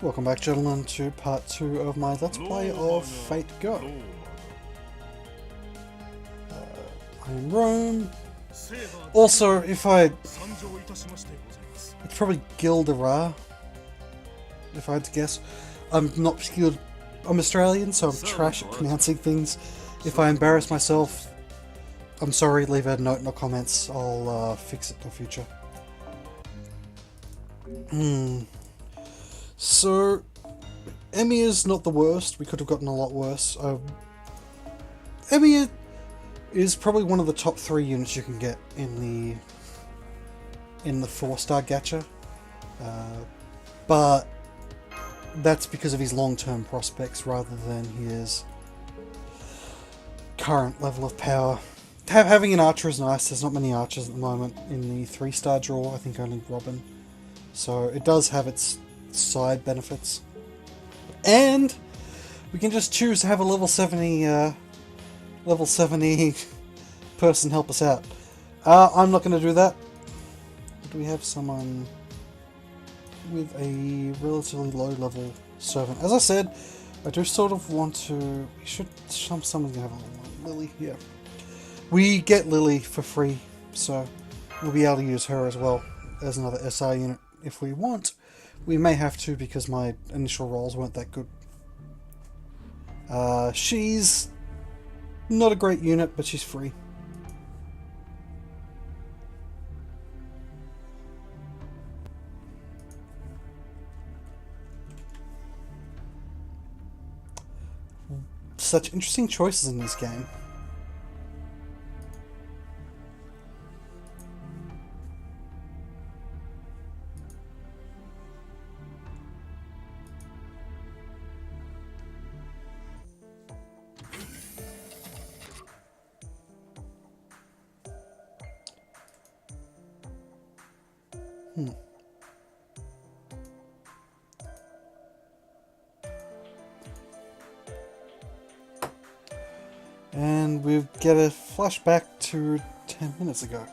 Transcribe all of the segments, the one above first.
Welcome back, gentlemen, to part 2 of my Let's Play of Fate Go. I'm in Rome. Also, it's probably Gildera, if I had to guess. I'm not particularly... I'm Australian, so I'm trash at pronouncing things. If I embarrass myself, I'm sorry, leave a note in the comments. I'll fix it in the future. So, Emiya's not the worst. We could have gotten a lot worse. Emiya is probably one of the top 3 units you can get in the 4-star gacha. But that's because of his long-term prospects rather than his current level of power. Having an archer is nice. There's not many archers at the moment in the 3-star draw. I think only Robin. So it does have its side benefits. And we can just choose to have a level 70 person help us out. I'm not going to do that. Do we have someone with a relatively low level servant? As I said, I do sort of want to... someone's going to have a Lily here. We get Lily for free, so we'll be able to use her as well as another SR unit if we want. We may have to because my initial rolls weren't that good. She's not a great unit, but she's free. Such interesting choices in this game. And we get a flashback to 10 minutes ago.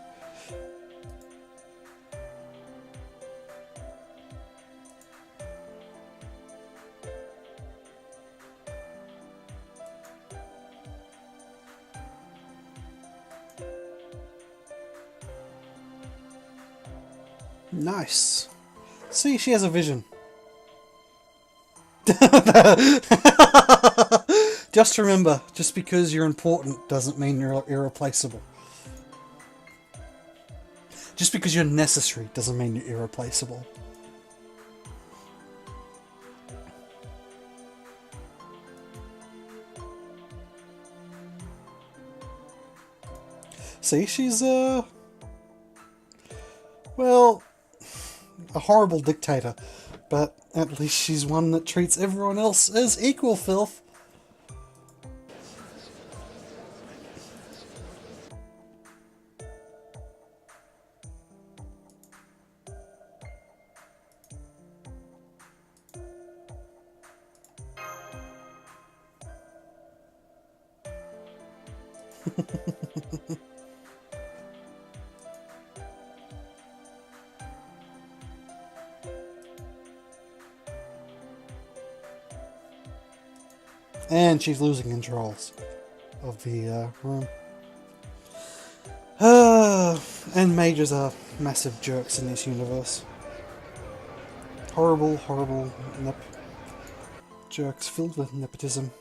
Nice. See, she has a vision. Just remember, just because you're important doesn't mean you're irreplaceable. Just because you're necessary doesn't mean you're irreplaceable. See, she's, well, a horrible dictator, but at least she's one that treats everyone else as equal filth. And she's losing controls of the room. And mages are massive jerks in this universe. Horrible, horrible jerks filled with nepotism.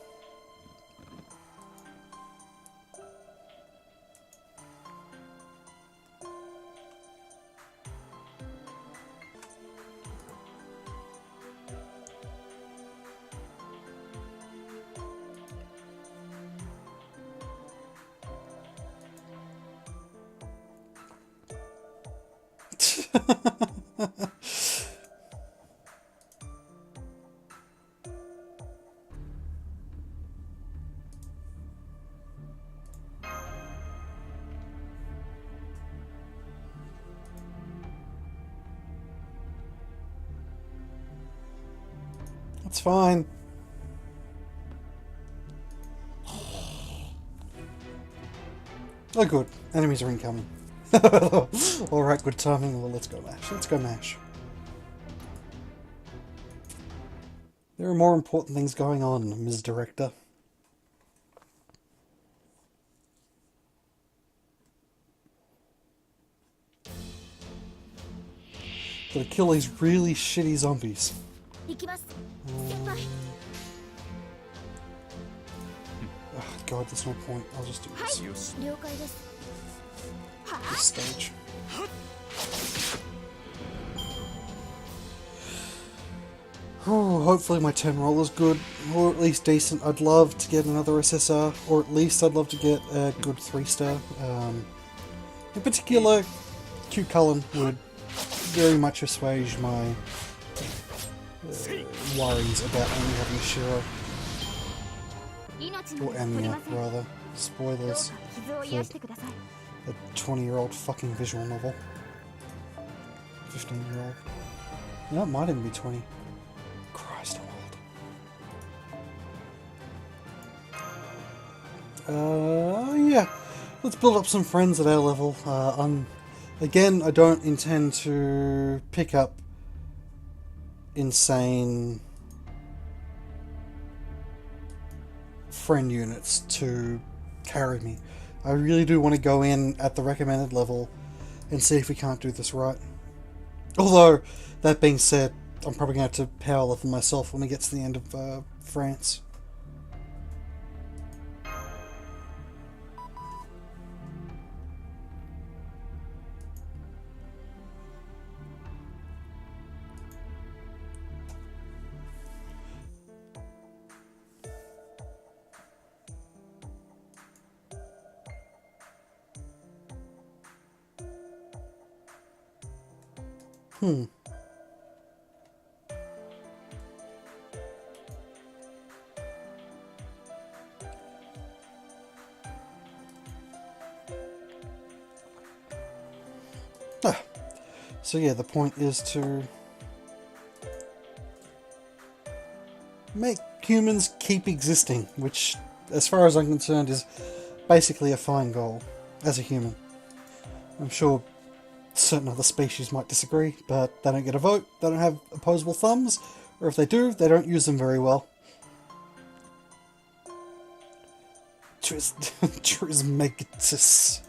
That's fine. Oh good, enemies are incoming. Alright, good timing. Well, let's go mash. Let's go mash. There are more important things going on, Ms. Director. Gotta kill these really shitty zombies. Oh god, there's no point. I'll just do this. This stage. Ooh, hopefully my 10 roll is good, or at least decent. I'd love to get another SSR, or at least I'd love to get a good 3-star. In particular, Q Cullen would very much assuage my worries about only having Shiro. Or Amiya, rather. Spoilers for a 20-year-old fucking visual novel. 15-year-old. No, it might even be 20. Christ, I'm old. Yeah. Let's build up some friends at our level. Again, I don't intend to pick up insane friend units to carry me. I really do want to go in at the recommended level and see if we can't do this right. Although, that being said, I'm probably going to have to power level myself when we get to the end of France. So yeah, the point is to make humans keep existing, which, as far as I'm concerned, is basically a fine goal as a human. I'm sure certain other species might disagree, but they don't get a vote, they don't have opposable thumbs, or if they do, they don't use them very well. Trismegistus.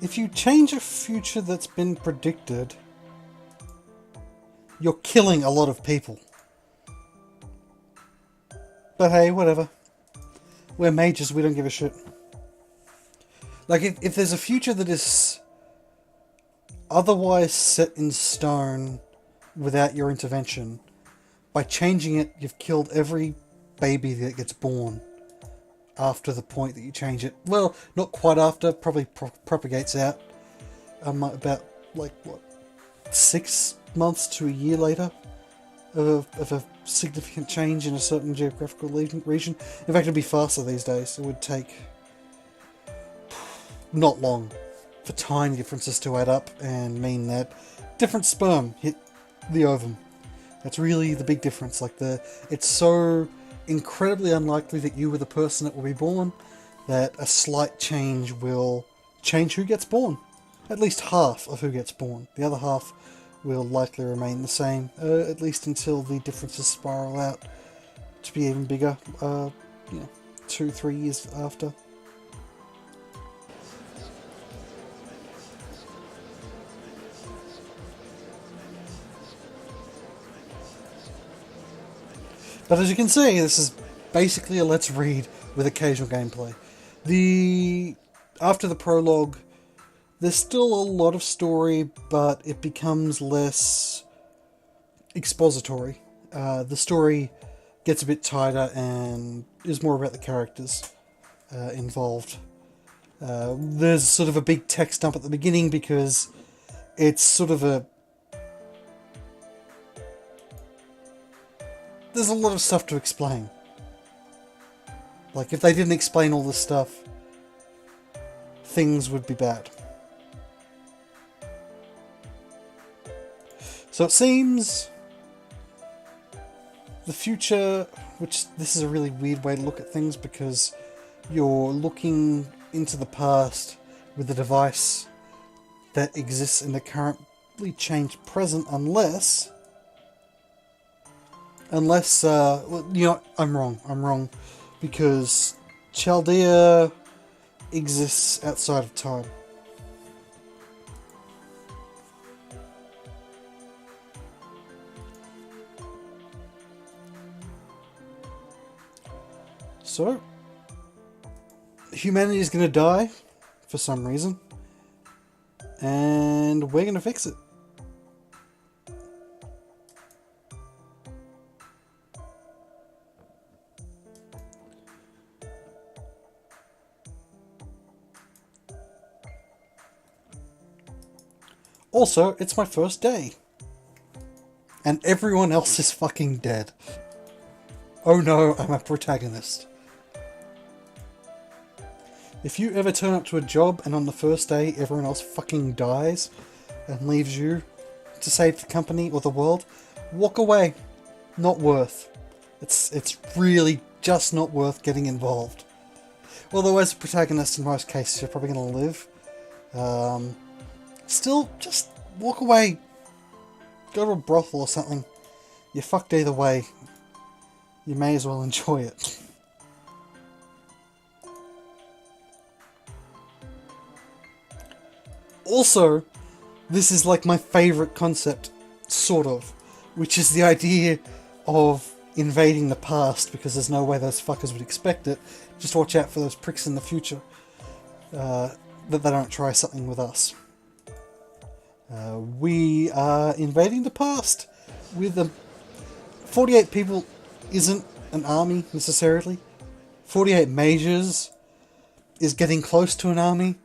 If you change a future that's been predicted, you're killing a lot of people. But hey, whatever. We're mages, we don't give a shit. Like, if there's a future that is otherwise set in stone without your intervention, by changing it, you've killed every baby that gets born after the point that you change it. Well, not quite after, probably propagates out about, like, what, 6 months to a year later of a significant change in a certain geographical region. In fact, it'd be faster these days. It would take not long for tiny differences to add up and mean that different sperm hit the ovum. That's really the big difference. Like, it's so incredibly unlikely that you were the person that will be born that a slight change will change who gets born. At least half of who gets born. The other half will likely remain the same, at least until the differences spiral out to be even bigger, 2-3 years after. But as you can see, this is basically a let's read with occasional gameplay. After the prologue, there's still a lot of story, but it becomes less expository. The story gets a bit tighter and is more about the characters involved. There's sort of a big text dump at the beginning because it's sort of there's a lot of stuff to explain. Like, if they didn't explain all this stuff, things would be bad. So it seems the future, which this is a really weird way to look at things because you're looking into the past with a device that exists in the currently changed present unless well, you know, I'm wrong, because Chaldea exists outside of time. So, humanity is going to die for some reason, and we're going to fix it. Also, it's my first day. And everyone else is fucking dead. Oh no, I'm a protagonist. If you ever turn up to a job and on the first day everyone else fucking dies and leaves you to save the company or the world, walk away. Not worth. It's really just not worth getting involved. Although as a protagonist in most cases you're probably going to live. Still, just walk away. Go to a brothel or something. You're fucked either way. You may as well enjoy it. Also, this is like my favourite concept, sort of, which is the idea of invading the past, because there's no way those fuckers would expect it. Just watch out for those pricks in the future, that they don't try something with us. We are invading the past with 48 people isn't an army necessarily. 48 mages is getting close to an army.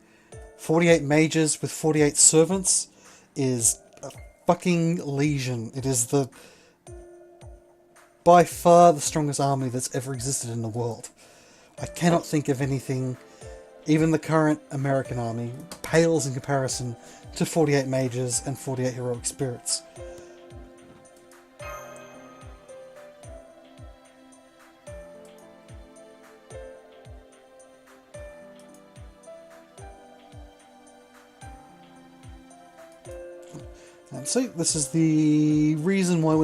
48 mages with 48 servants is a fucking legion. It is by far the strongest army that's ever existed in the world. I cannot think of anything, even the current American army, pales in comparison to 48 mages and 48 heroic spirits. And see, this is the reason why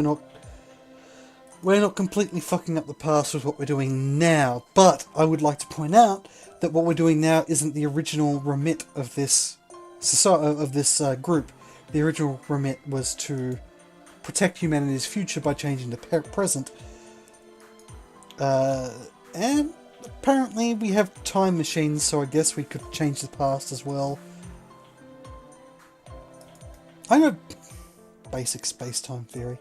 we're not completely fucking up the past with what we're doing now. But I would like to point out that what we're doing now isn't the original remit of this group. The original remit was to protect humanity's future by changing the present. And apparently we have time machines, so I guess we could change the past as well. I know basic space-time theory.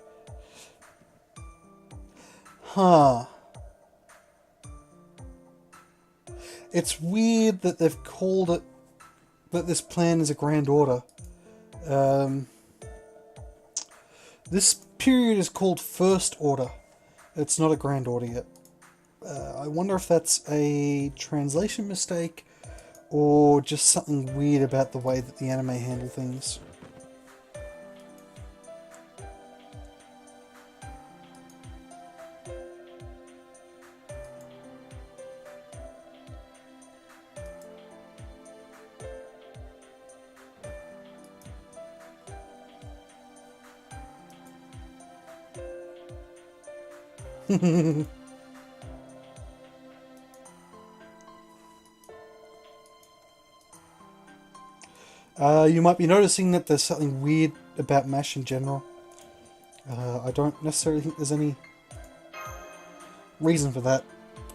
Huh. It's weird that they've called it, that this plan is a grand order. This period is called First Order. It's not a grand order yet. I wonder if that's a translation mistake or just something weird about the way that the anime handle things. You might be noticing that there's something weird about MASH in general. I don't necessarily think there's any reason for that.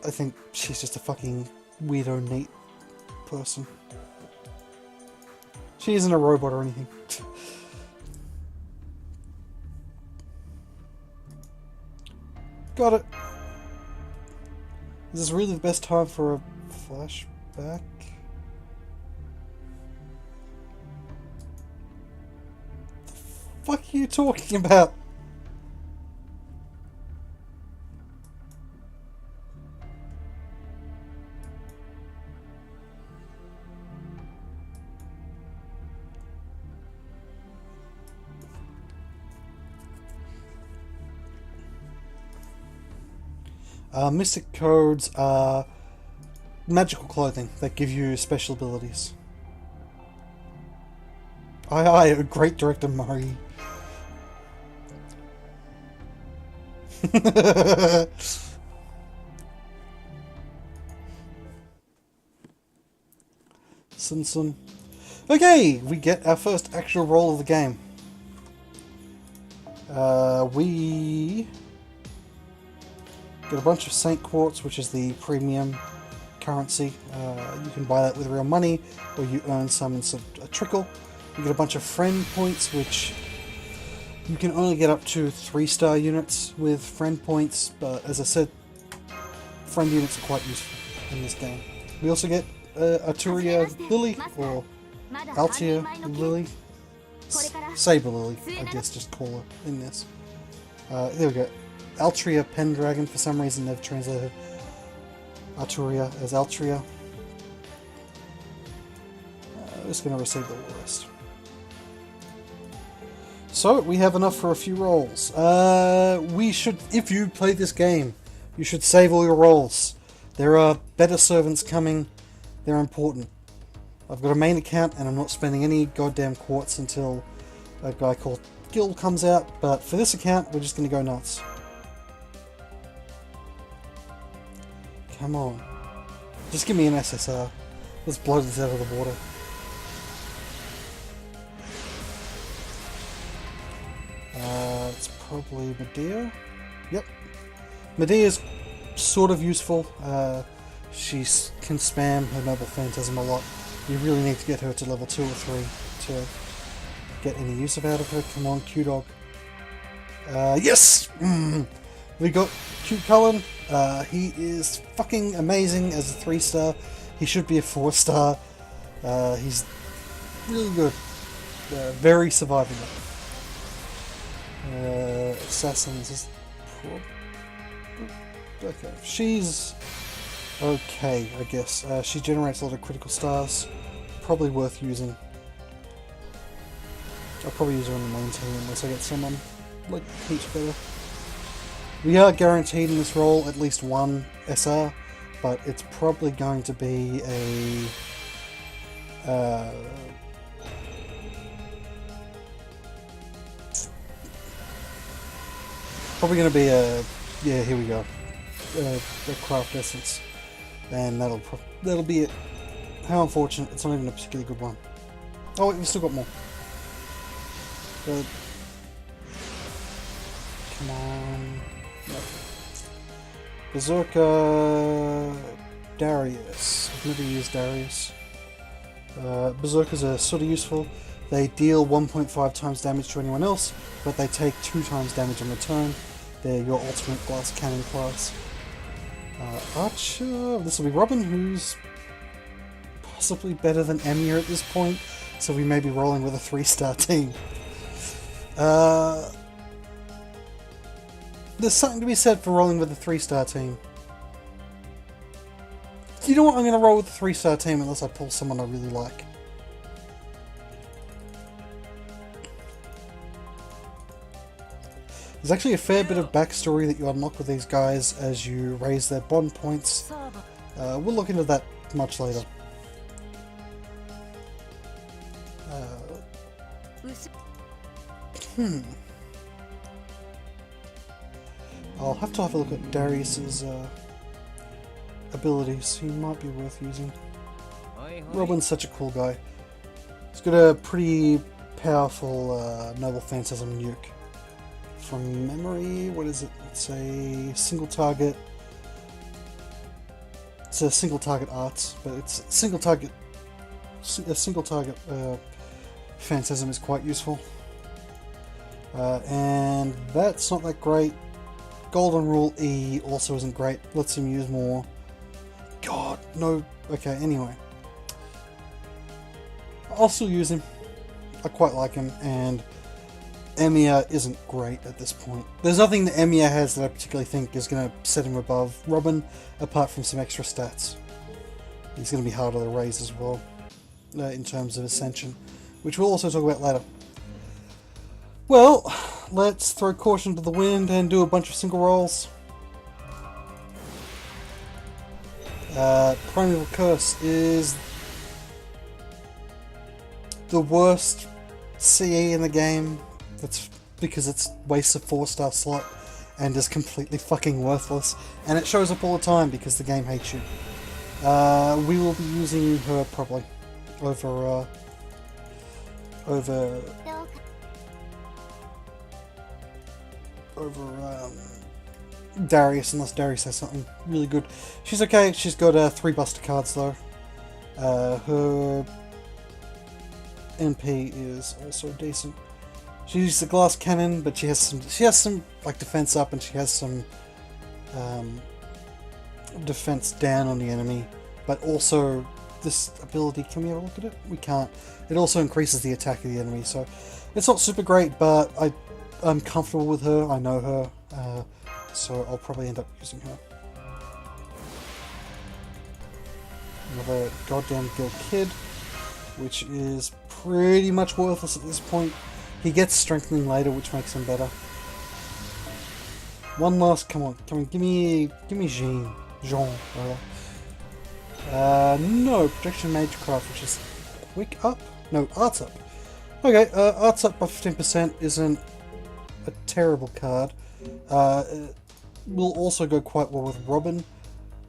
I think she's just a fucking weirdo neat person. She isn't a robot or anything. Got it. Is this really the best time for a flashback? The fuck are you talking about? Mystic codes are magical clothing that give you special abilities. Aye, great director Murray. Sun. Okay, we get our first actual roll of the game. We get a bunch of Saint Quartz, which is the premium currency. You can buy that with real money, or you earn some in a trickle. You get a bunch of friend points, which you can only get up to 3-star units with friend points, but as I said, friend units are quite useful in this game. We also get Arturia Lily, or Altia Lily, Saber Lily, I guess just call her in this. There we go. Altria Pendragon, for some reason they've translated Arturia as Altria. Just going to receive all the rest. So, we have enough for a few rolls. We should, if you play this game, you should save all your rolls. There are better servants coming. They're important. I've got a main account and I'm not spending any goddamn quartz until a guy called Gil comes out, but for this account, we're just going to go nuts. Come on. Just give me an SSR. Let's blow this out of the water. It's probably Medea. Yep. Medea's sort of useful. She can spam her Noble Phantasm a lot. You really need to get her to level 2 or 3 to get any use out of her. Come on, Q-Dog. Yes! We got Cute Cullen. He is fucking amazing as a 3-star. He should be a 4-star. He's really good. Very survivable. Assassins is okay. She's okay, I guess. She generates a lot of critical stars. Probably worth using. I'll probably use her on the main team unless I get someone like heaps better. We are guaranteed in this role at least one SR, but it's probably going to be a yeah, here we go, a craft essence, and that'll be it. How unfortunate! It's not even a particularly good one. Oh wait, we've still got more. But come on, no. Berserker Darius. I've never used Darius. Berserkers are sort of useful. They deal 1.5 times damage to anyone else, but they take 2 times damage in return. They're your ultimate glass cannon class. Archer, this will be Robin, who's possibly better than Emir at this point, so we may be rolling with a 3-star team. There's something to be said for rolling with a 3-star team. You know what, I'm going to roll with a 3-star team unless I pull someone I really like. There's actually a fair bit of backstory that you unlock with these guys as you raise their bond points. We'll look into that much later. I'll have to have a look at Darius's abilities. He might be worth using. Robin's such a cool guy. He's got a pretty powerful Noble Phantasm nuke. From memory, what is it? It's a single target. It's a single target arts, but it's single target. A single target Phantasm is quite useful. And that's not that great. Golden Rule E also isn't great. Lets him use more. God, no. Okay, anyway. I'll still use him. I quite like him, and Emir isn't great at this point. There's nothing that Emir has that I particularly think is going to set him above Robin, apart from some extra stats. He's going to be harder to raise as well, in terms of Ascension, which we'll also talk about later. Well, let's throw caution to the wind and do a bunch of single rolls. Primeval Curse is the worst CE in the game. That's because it's wastes a 4-star slot and is completely fucking worthless. And it shows up all the time because the game hates you. We will be using her probably over Darius, unless Darius has something really good. She's okay. She's got 3 Buster cards though. Her MP is also decent. She uses the glass cannon, but she has some like defense up, and she has some defense down on the enemy. But also this ability, can we have a look at it? We can't. It also increases the attack of the enemy, so it's not super great, but I'm comfortable with her. I know her, so I'll probably end up using her. Another goddamn Guild Kid, which is pretty much worthless at this point. He gets strengthening later, which makes him better. One last, come on, give me Jean, rather. No, Protection Magecraft, which is quick up? No, Arts Up. Okay, Arts Up by 15% isn't a terrible card. It will also go quite well with Robin.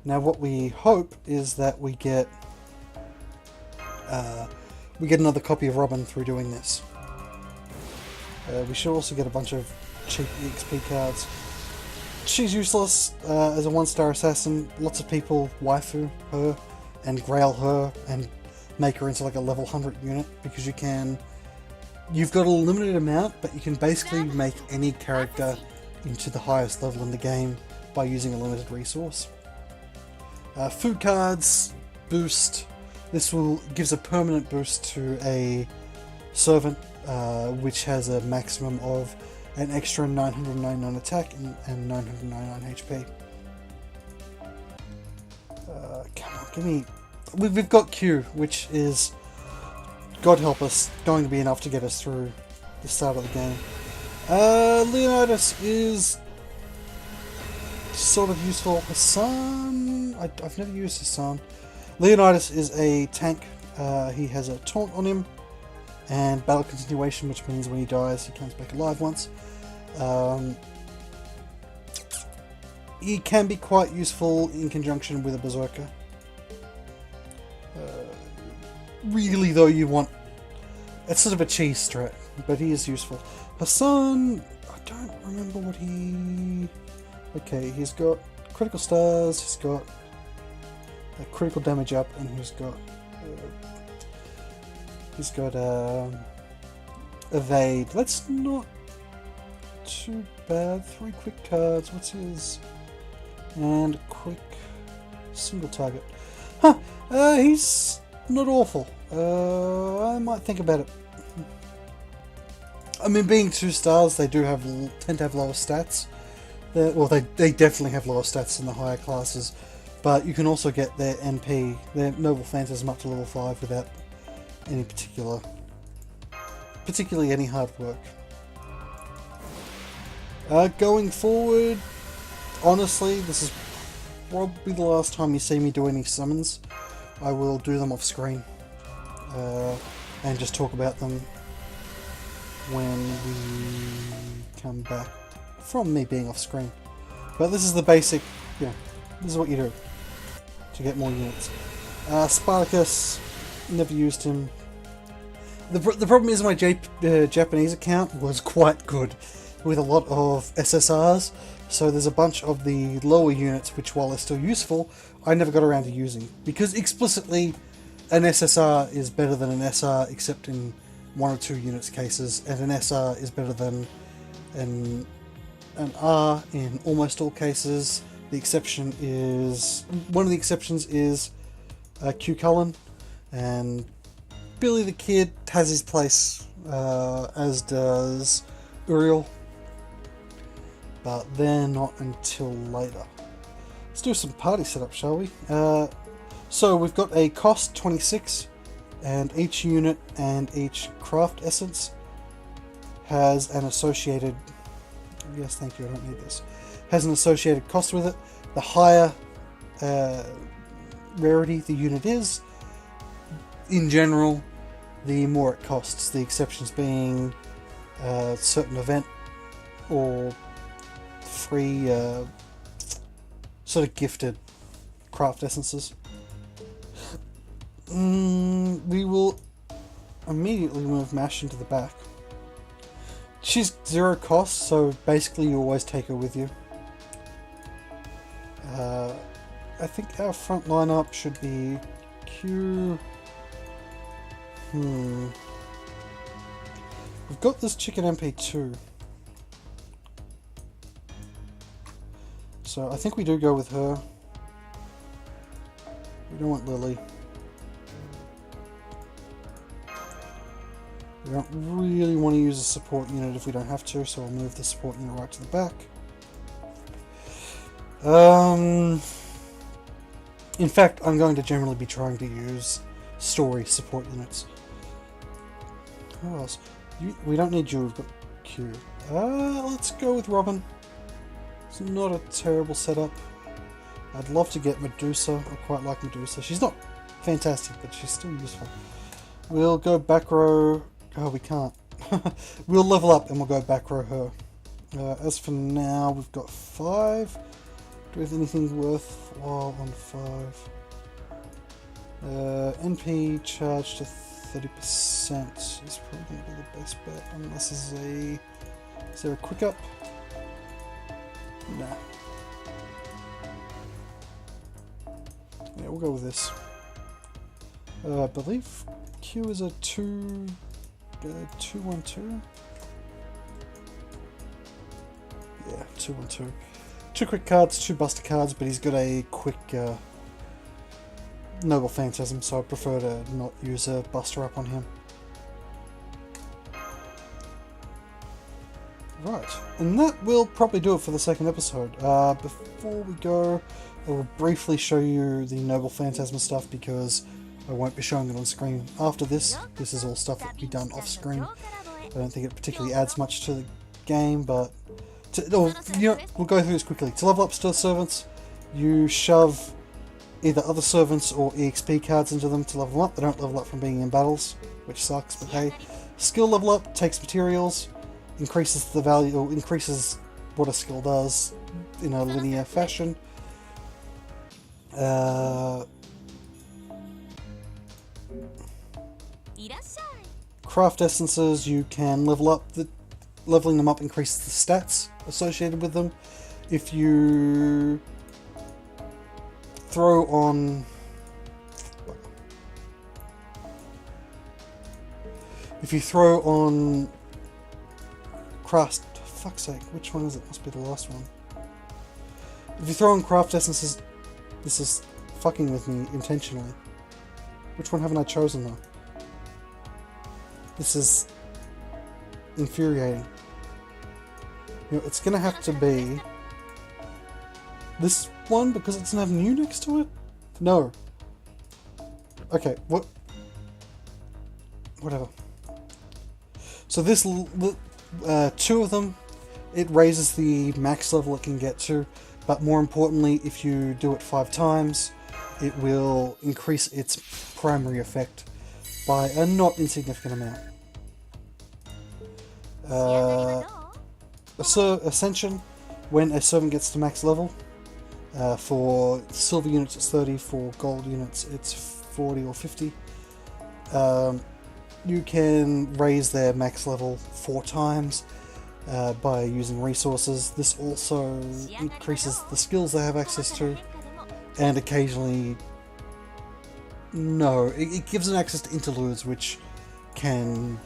Now what we hope is that we get another copy of Robin through doing this. We should also get a bunch of cheap EXP cards. She's useless as a 1-star assassin. Lots of people waifu her and grail her and make her into like a level 100 unit, because you've got a limited amount, but you can basically make any character into the highest level in the game by using a limited resource. Food cards boost. This gives a permanent boost to a servant, which has a maximum of an extra 999 attack and 999 HP. Come on, give me... We've got Q, which is, God help us, going to be enough to get us through the start of the game. Leonidas is sort of useful. Hassan... I've never used Hassan. Leonidas is a tank. He has a taunt on him and battle continuation, which means when he dies he comes back alive once. He can be quite useful in conjunction with a berserker. Really though, you want... It's sort of a cheese strat, but he is useful. Hassan... I don't remember what he... Okay, he's got critical stars, he's got a critical damage up, and he's got evade. That's not too bad. 3 quick cards. What's his? And quick single target. Huh. He's not awful. I might think about it. I mean, being 2 stars, they do tend to have lower stats. Well, they definitely have lower stats in the higher classes, but you can also get their NP, their Noble Phantasm, up to level 5 without any particularly any hard work. Going forward, honestly, this is probably the last time you see me do any summons. I will do them off screen and just talk about them when we come back from me being off screen. But this is the basic, this is what you do to get more units. Spartacus, never used him. The problem is my Japanese account was quite good with a lot of SSRs, so there's a bunch of the lower units which, while they're still useful, I never got around to using, because explicitly an SSR is better than an SR except in 1 or 2 units cases, and an SR is better than an R in almost all cases. The exception is... One of the exceptions is Q Cullen, and Billy the Kid has his place, as does Uriel, but they're not until later. Let's do some party setup, shall we? So we've got a cost 26, and each unit and each craft essence has an associated... Yes, thank you, I don't need this. Has an associated cost with it. The higher rarity the unit is, in general, the more it costs. The exceptions being a certain event or free sort of gifted craft essences. We will immediately move Mash into the back. She's 0 cost, so basically you always take her with you. I think our front lineup should be Q. We've got this chicken MP2. So I think we do go with her. We don't want Lily. We don't really want to use a support unit if we don't have to, so we'll move the support unit right to the back. In fact, I'm going to generally be trying to use story support units. Who else? We don't need you, we've got Q. Let's go with Robin. It's not a terrible setup. I'd love to get Medusa. I quite like Medusa. She's not fantastic, but she's still useful. We'll go back row. Oh, we can't. We'll level up and we'll go back row her. As for now, we've got 5. Do we have anything worthwhile on 5? NP charge to 30% is probably going to be the best bet, unless is there a quick up? Nah. Yeah, we'll go with this. I believe Q is a 2-1-2. Yeah, 2-1-2. 2 quick cards, 2 buster cards, but he's got a quick Noble Phantasm, so I prefer to not use a buster up on him. Right, and that will probably do it for the second episode. Before we go, I will briefly show you the Noble Phantasm stuff because I won't be showing it on screen after this. This is all stuff that will be done off screen. I don't think it particularly adds much to the game, but we'll go through this quickly. To level up Stealth Servants, you shove either other servants or EXP cards into them to level them up. They don't level up from being in battles, which sucks, but hey. Skill level up takes materials, increases the value, or increases what a skill does in a linear fashion. Craft essences, you can level up. Leveling them up increases the stats associated with them. If you throw on craft, fuck's sake, which one is it? Must be the last one. If you throw on craft essences, this is fucking with me intentionally. Which one haven't I chosen though? This is infuriating. You know, it's gonna have to be this one because it doesn't have new next to it? No. Okay, whatever. So this, 2 of them, it raises the max level it can get to, but more importantly, if you do it 5 times, it will increase its primary effect by a not insignificant amount. Ascension, when a servant gets to max level, for silver units it's 30, for gold units it's 40 or 50. You can raise their max level 4 times by using resources. This also increases the skills they have access to, and occasionally, it gives them access to interludes which can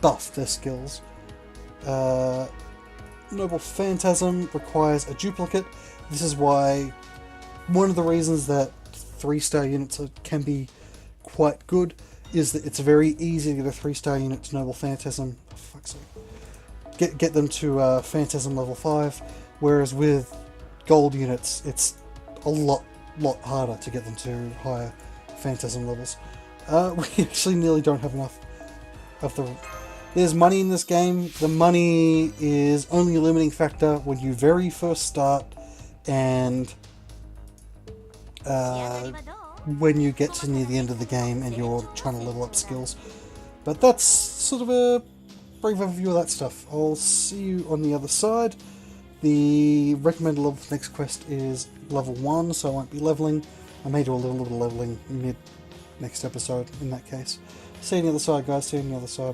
buff their skills. Noble Phantasm requires a duplicate. This is why one of the reasons that 3-star units can be quite good is that it's very easy to get a 3-star unit to Noble Phantasm. For fuck's sake. Get them to Phantasm level 5, whereas with gold units it's a lot harder to get them to higher Phantasm levels. We actually nearly don't have enough of the... There's money in this game. The money is only a limiting factor when you very first start and when you get to near the end of the game and you're trying to level up skills. But that's sort of a brief overview of that stuff. I'll see you on the other side. The recommended level for next quest is level 1, so I won't be leveling. I may do a little bit of leveling mid next episode in that case. See you on the other side, guys. See you on the other side.